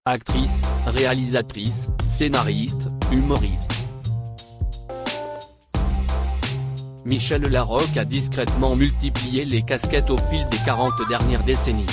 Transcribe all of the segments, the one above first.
Actrice, réalisatrice, scénariste, humoriste. Michèle Larocque a discrètement multiplié les casquettes au fil des 40 dernières décennies.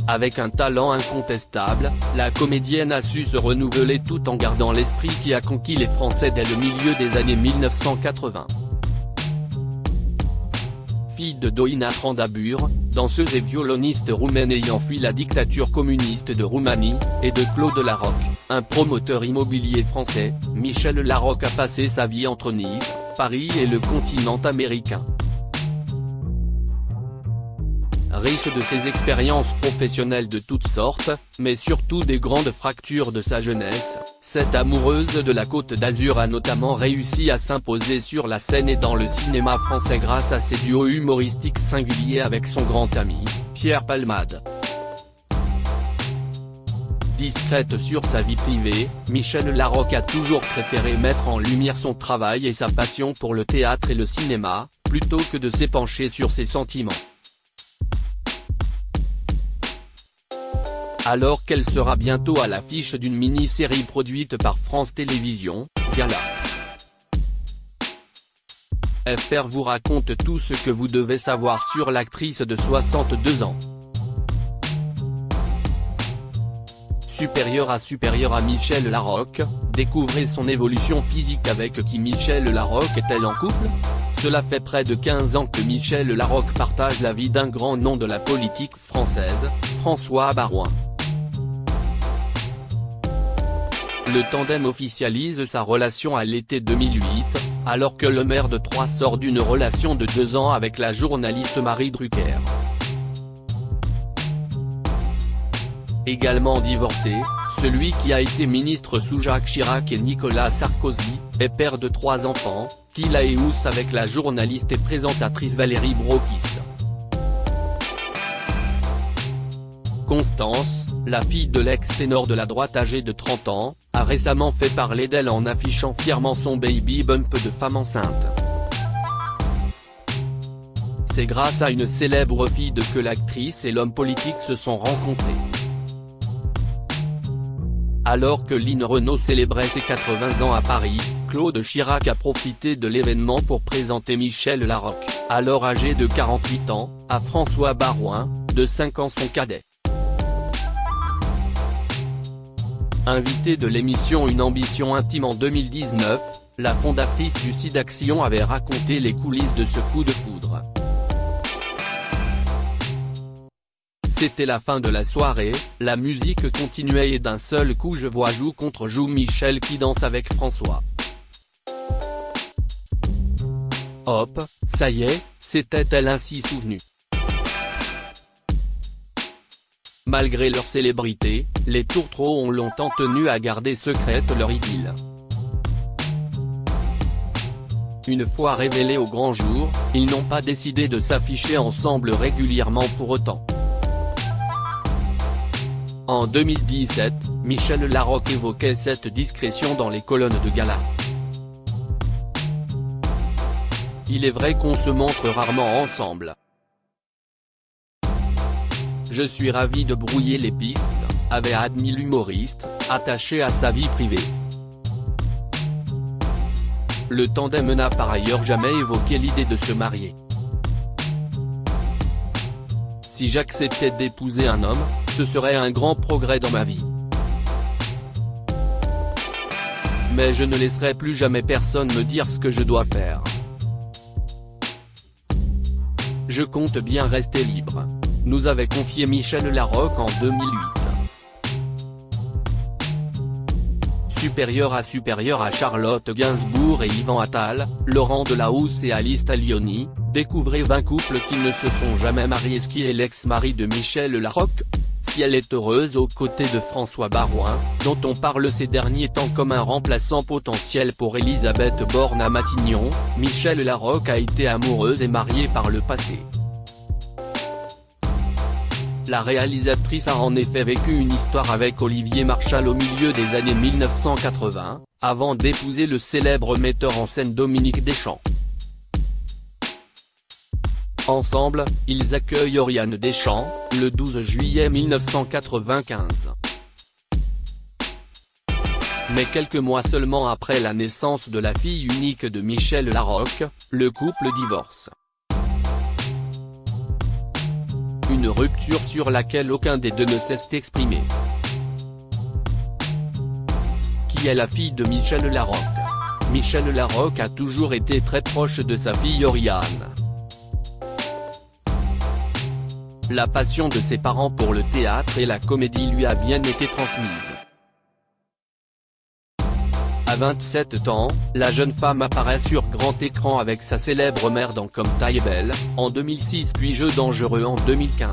Avec un talent incontestable, la comédienne a su se renouveler tout en gardant l'esprit qui a conquis les Français dès le milieu des années 1980. Fille de Doina Trandabur, danseuse et violoniste roumaine ayant fui la dictature communiste de Roumanie, et de Claude Larocque, un promoteur immobilier français, Michèle Larocque a passé sa vie entre Nice, Paris et le continent américain. Riche de ses expériences professionnelles de toutes sortes, mais surtout des grandes fractures de sa jeunesse, cette amoureuse de la Côte d'Azur a notamment réussi à s'imposer sur la scène et dans le cinéma français grâce à ses duos humoristiques singuliers avec son grand ami, Pierre Palmade. Discrète sur sa vie privée, Michèle Larocque a toujours préféré mettre en lumière son travail et sa passion pour le théâtre et le cinéma, plutôt que de s'épancher sur ses sentiments. Alors qu'elle sera bientôt à l'affiche d'une mini-série produite par France Télévisions, Gala. FR vous raconte tout ce que vous devez savoir sur l'actrice de 62 ans. Supérieure à Michèle Larocque, découvrez son évolution physique avec qui Michèle Larocque est-elle en couple? Cela fait près de 15 ans que Michèle Larocque partage la vie d'un grand nom de la politique française, François Baroin. Le tandem officialise sa relation à l'été 2008, alors que le maire de Troyes sort d'une relation de 2 ans avec la journaliste Marie Drucker. Également divorcé, celui qui a été ministre sous Jacques Chirac et Nicolas Sarkozy, est père de 3 enfants, qu'il a et housse avec la journaliste et présentatrice Valérie Brokis. Constance, la fille de l'ex-ténor de la droite âgée de 30 ans, a récemment fait parler d'elle en affichant fièrement son baby bump de femme enceinte. C'est grâce à une célèbre fille que l'actrice et l'homme politique se sont rencontrés. Alors que Line Renaud célébrait ses 80 ans à Paris, Claude Chirac a profité de l'événement pour présenter Michèle Larocque, alors âgée de 48 ans, à François Baroin, de 5 ans son cadet. Invitée de l'émission Une ambition intime en 2019, la fondatrice du SIDAction avait raconté les coulisses de ce coup de foudre. C'était la fin de la soirée, la musique continuait et d'un seul coup je vois joue contre joue Michèle qui danse avec François. Hop, ça y est, s'était-elle ainsi souvenue. Malgré leur célébrité, les tourtereaux ont longtemps tenu à garder secrète leur idylle. Une fois révélés au grand jour, ils n'ont pas décidé de s'afficher ensemble régulièrement pour autant. En 2017, Michèle Larocque évoquait cette discrétion dans les colonnes de Gala. Il est vrai qu'on se montre rarement ensemble. Je suis ravi de brouiller les pistes, avait admis l'humoriste, attaché à sa vie privée. Le tandem n'a par ailleurs jamais évoqué l'idée de se marier. Si j'acceptais d'épouser un homme, ce serait un grand progrès dans ma vie. Mais je ne laisserai plus jamais personne me dire ce que je dois faire. Je compte bien rester libre, nous avait confié Michèle Larocque en 2008. Supérieure à Charlotte Gainsbourg et Yvan Attal, Laurent Delahousse et Alice Taglioni, découvrez 20 couples qui ne se sont jamais mariés. Qui est l'ex-mari de Michèle Larocque? Si elle est heureuse aux côtés de François Baroin, dont on parle ces derniers temps comme un remplaçant potentiel pour Elisabeth Borne à Matignon, Michèle Larocque a été amoureuse et mariée par le passé. La réalisatrice a en effet vécu une histoire avec Olivier Marchal au milieu des années 1980, avant d'épouser le célèbre metteur en scène Dominique Deschamps. Ensemble, ils accueillent Oriane Deschamps, le 12 juillet 1995. Mais quelques mois seulement après la naissance de la fille unique de Michel Larocque, le couple divorce. Une rupture sur laquelle aucun des deux ne cesse d'exprimer. Qui est la fille de Michel Larocque? Michel Larocque a toujours été très proche de sa fille Oriane. La passion de ses parents pour le théâtre et la comédie lui a bien été transmise. À 27 ans, la jeune femme apparaît sur grand écran avec sa célèbre mère dans Comme taille est belle, en 2006 puis Jeux dangereux en 2015.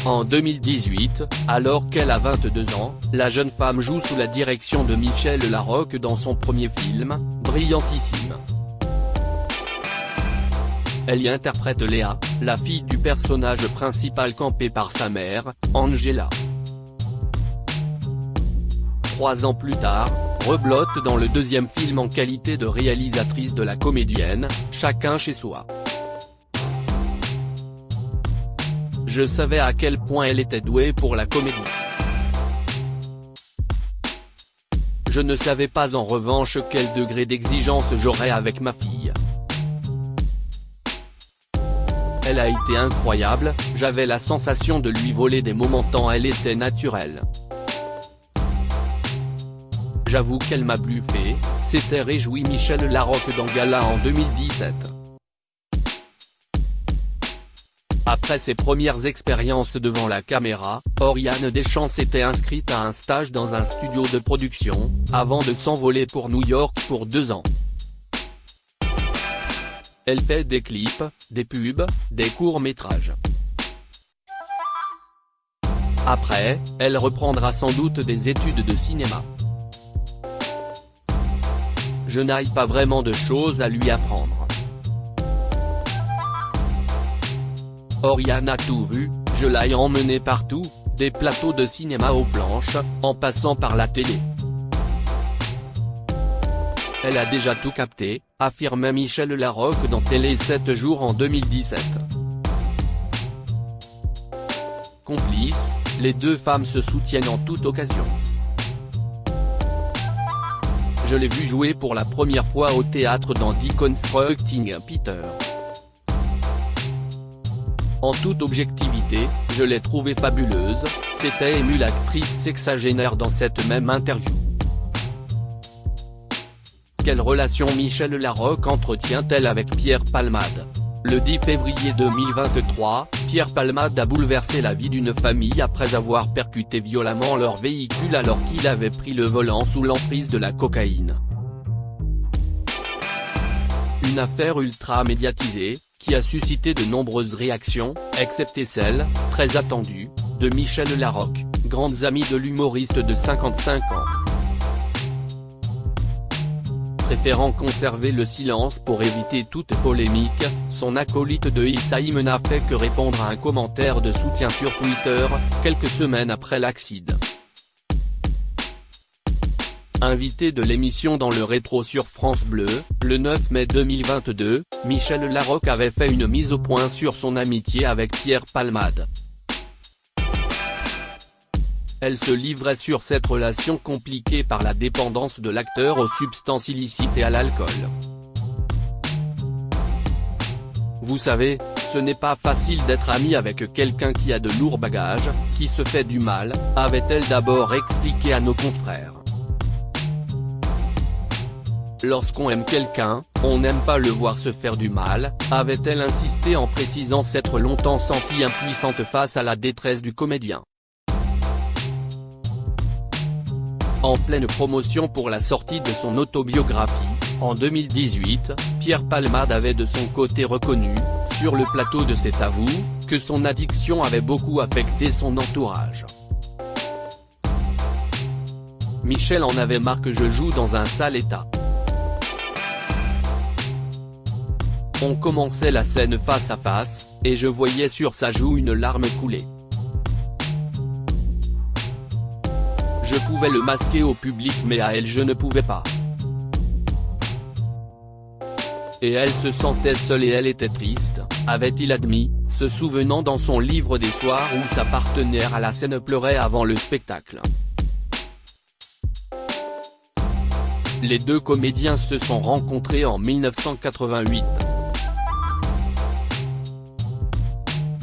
En 2018, alors qu'elle a 22 ans, la jeune femme joue sous la direction de Michel Larocque dans son premier film, Brillantissime. Elle y interprète Léa, la fille du personnage principal campé par sa mère, Angela. 3 ans plus tard, reblote dans le deuxième film en qualité de réalisatrice de la comédienne, Chacun chez soi. Je savais à quel point elle était douée pour la comédie. Je ne savais pas en revanche quel degré d'exigence j'aurais avec ma fille. Elle a été incroyable, j'avais la sensation de lui voler des moments tant elle était naturelle. J'avoue qu'elle m'a bluffé, s'était réjoui Michel Larocque dans Gala en 2017. Après ses premières expériences devant la caméra, Oriane Deschamps s'était inscrite à un stage dans un studio de production, avant de s'envoler pour New York pour 2 ans. Elle fait des clips, des pubs, des courts-métrages. Après, elle reprendra sans doute des études de cinéma. Je n'ai pas vraiment de choses à lui apprendre. Oriane a tout vu, je l'ai emmenée partout, des plateaux de cinéma aux planches, en passant par la télé. Elle a déjà tout capté, affirmait Michel Larocque dans Télé 7 jours en 2017. Complices, les deux femmes se soutiennent en toute occasion. Je l'ai vue jouer pour la première fois au théâtre dans Deconstructing Peter. En toute objectivité, je l'ai trouvée fabuleuse, s'était émue l'actrice sexagénaire dans cette même interview. Quelle relation Michel Larocque entretient-elle avec Pierre Palmade? Le 10 février 2023, Pierre Palmade a bouleversé la vie d'une famille après avoir percuté violemment leur véhicule alors qu'il avait pris le volant sous l'emprise de la cocaïne. Une affaire ultra médiatisée, qui a suscité de nombreuses réactions, excepté celle, très attendue, de Michel Larocque, grande amie de l'humoriste de 55 ans. Préférant conserver le silence pour éviter toute polémique, son acolyte de Issahim n'a fait que répondre à un commentaire de soutien sur Twitter, quelques semaines après l'accident. Invité de l'émission Dans le rétro sur France Bleu, le 9 mai 2022, Michel Larocque avait fait une mise au point sur son amitié avec Pierre Palmade. Elle se livrait sur cette relation compliquée par la dépendance de l'acteur aux substances illicites et à l'alcool. Vous savez, ce n'est pas facile d'être ami avec quelqu'un qui a de lourds bagages, qui se fait du mal, avait-elle d'abord expliqué à nos confrères. Lorsqu'on aime quelqu'un, on n'aime pas le voir se faire du mal, avait-elle insisté en précisant s'être longtemps sentie impuissante face à la détresse du comédien. En pleine promotion pour la sortie de son autobiographie, en 2018, Pierre Palmade avait de son côté reconnu, sur le plateau de C'est à vous, que son addiction avait beaucoup affecté son entourage. Michel en avait marre que je joue dans un sale état. On commençait la scène face à face, et je voyais sur sa joue une larme couler. Je pouvais le masquer au public mais à elle je ne pouvais pas. et elle se sentait seule et elle était triste, avait-il admis, se souvenant dans son livre des soirs où sa partenaire à la scène pleurait avant le spectacle. Les deux comédiens se sont rencontrés en 1988.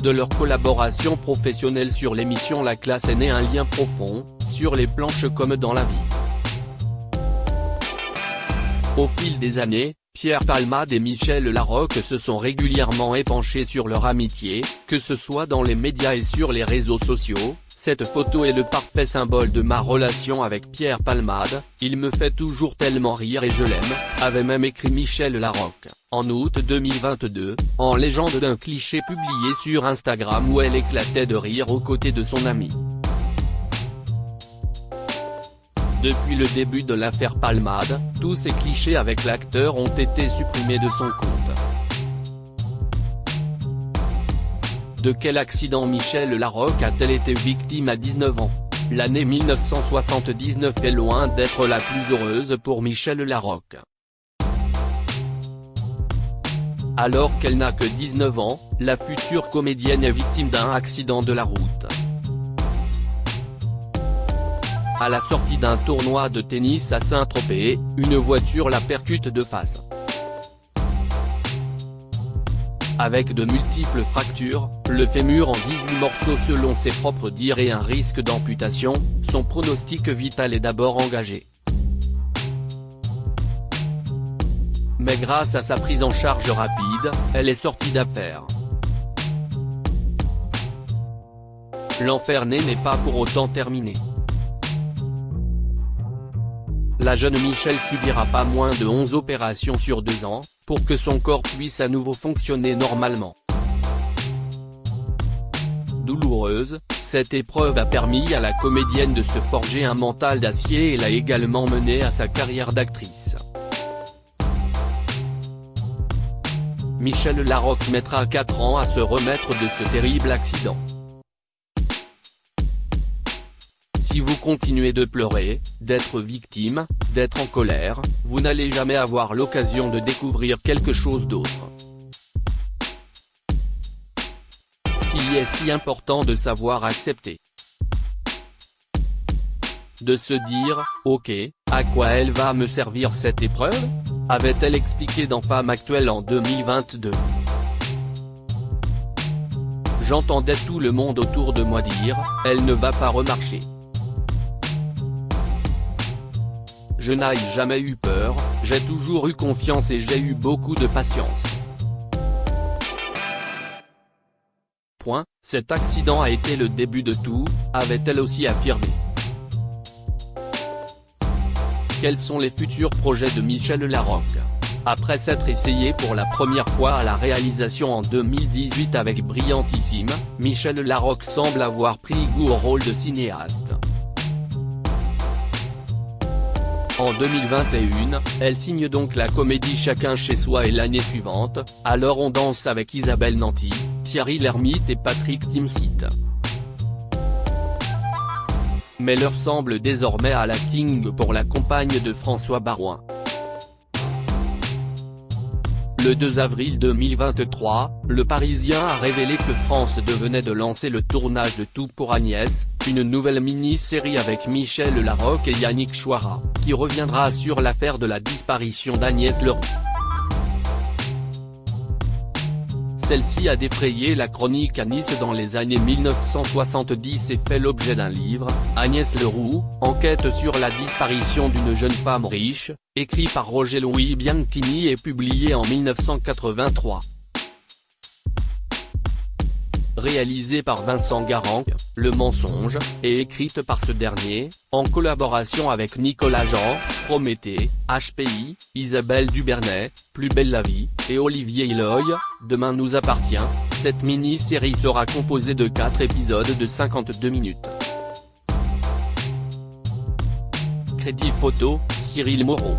De leur collaboration professionnelle sur l'émission La Classe est né un lien profond, sur les planches comme dans la vie. Au fil des années, Pierre Palmade et Michel Larocque se sont régulièrement épanchés sur leur amitié, que ce soit dans les médias et sur les réseaux sociaux. Cette photo est le parfait symbole de ma relation avec Pierre Palmade, il me fait toujours tellement rire et je l'aime, avait même écrit Michel Larocque, en août 2022, en légende d'un cliché publié sur Instagram où elle éclatait de rire aux côtés de son ami. Depuis le début de l'affaire Palmade, tous ces clichés avec l'acteur ont été supprimés de son compte. De quel accident Michel Larocque a-t-elle été victime à 19 ans? L'année 1979 est loin d'être la plus heureuse pour Michel Larocque. Alors qu'elle n'a que 19 ans, la future comédienne est victime d'un accident de la route. À la sortie d'un tournoi de tennis à Saint-Tropez, une voiture la percute de face. Avec de multiples fractures, le fémur en 18 morceaux selon ses propres dires et un risque d'amputation, son pronostic vital est d'abord engagé. Mais grâce à sa prise en charge rapide, elle est sortie d'affaire. L'enfer n'est pas pour autant terminé. La jeune Michel subira pas moins de 11 opérations sur 2 ans, pour que son corps puisse à nouveau fonctionner normalement. Douloureuse, cette épreuve a permis à la comédienne de se forger un mental d'acier et l'a également menée à sa carrière d'actrice. Michel Larocque mettra 4 ans à se remettre de ce terrible accident. Si vous continuez de pleurer, d'être victime, d'être en colère, vous n'allez jamais avoir l'occasion de découvrir quelque chose d'autre. Si est si important de savoir accepter. De se dire, ok, à quoi elle va me servir cette épreuve? Avait-elle expliqué dans Femme Actuelle en 2022. J'entendais tout le monde autour de moi dire, elle ne va pas remarcher. Je n'ai jamais eu peur, j'ai toujours eu confiance et j'ai eu beaucoup de patience. Cet accident a été le début de tout, avait-elle aussi affirmé. Quels sont les futurs projets de Michel Larocque? Après s'être essayé pour la première fois à la réalisation en 2018 avec Brillantissime, Michel Larocque semble avoir pris goût au rôle de cinéaste. En 2021, elle signe donc la comédie Chacun chez soi et l'année suivante, Alors on danse avec Isabelle Nanty, Thierry Lhermitte et Patrick Timsit. Mais l'heure semble désormais à l'acting pour la compagne de François Baroin. Le 2 avril 2023, Le Parisien a révélé que France devenait de lancer le tournage de Tout pour Agnès, une nouvelle mini-série avec Michel Larocque et Yannick Chouara, qui reviendra sur l'affaire de la disparition d'Agnès Leroux. Celle-ci a défrayé la chronique à Nice dans les années 1970 et fait l'objet d'un livre, Agnès Leroux, enquête sur la disparition d'une jeune femme riche, écrit par Roger-Louis Bianchini et publié en 1983. Réalisée par Vincent Garang, Le Mensonge, et écrite par ce dernier, en collaboration avec Nicolas Jean, Prométhée, HPI, Isabelle Dubernay, Plus belle la vie, et Olivier Eloy, Demain nous appartient, cette mini-série sera composée de 4 épisodes de 52 minutes. Crédit photo, Cyril Moreau.